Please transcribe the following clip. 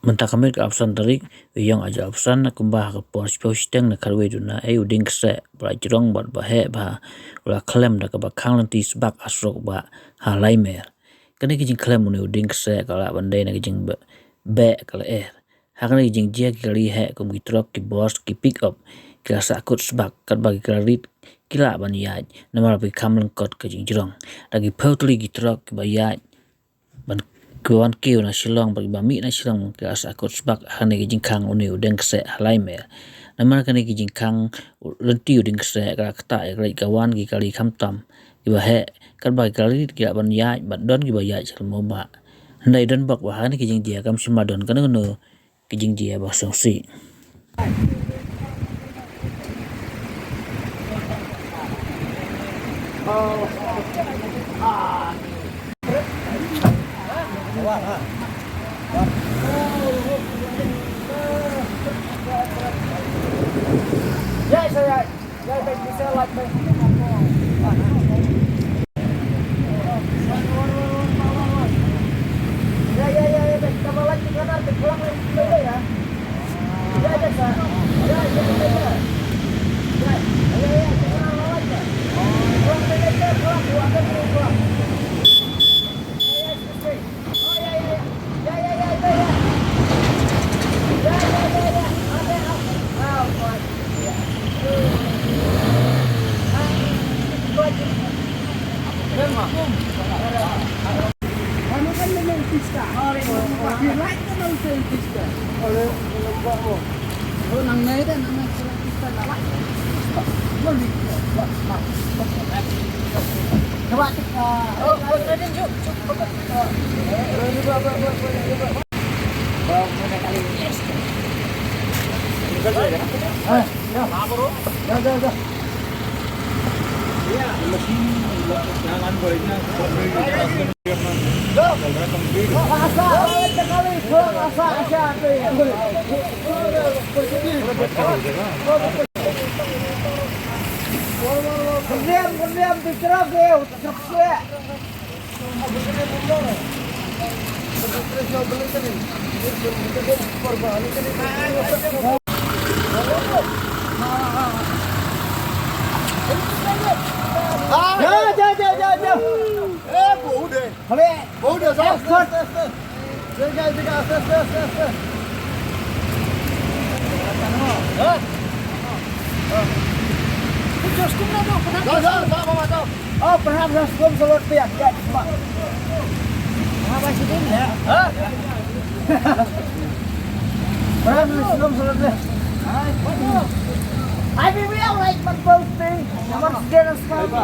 Mentakhamit ka option tarik yang aja option na kumbah ka pon sposteng na karwe du na uding kse pra jirong bat ba he ba ula klem da ka ba khang lanti sbak asrok ba halai mer kane ki jing klem ne uding kse kala bandai na ki jing be kala hakane ki jing jia ki he kum ki trok ki boss ki pick up ki sa kut sbak kat ba ki rit kila ban yaj namar bi kham lang kot ka jing jirong lagi pautli ki trok ki ba yaj ban kuan kiu na shilong bagi bami na shilong ke asa kot sbak hane ki jingkang uni udeng kse halai mer namar kane ki jingkang lenti udeng kse ka kata ya kai kawan ki kali kham tam ki ba he kan ba kali ki ban ya ban don ki ba ya chal mo ba ndai don bak wa hane ki jing dia kam shima don kan no ki jing dia ba song si Yes, saya bisa like me. Ya, kita mau lagi kan nanti pulang lagi ya. Ya, Sa. Ya. Ya, kita mau lagi. Pulang lagi, pulang. Ano kan memang pista? You like the mountain pista? Oh, nang naida nang pista lawak. Mali. Coba kita. Oh, boleh juk. Ya. Iya, mesin jangan baiknya Berdiam bicara ke cepet. Ja. Borde. Borde så. Oh, pernah sebelum selut piak ya, Pak. Apa sih ini ya? Pernah sebelum selut piak. Hai, bibi, like my posting. Nomor sekian sekali.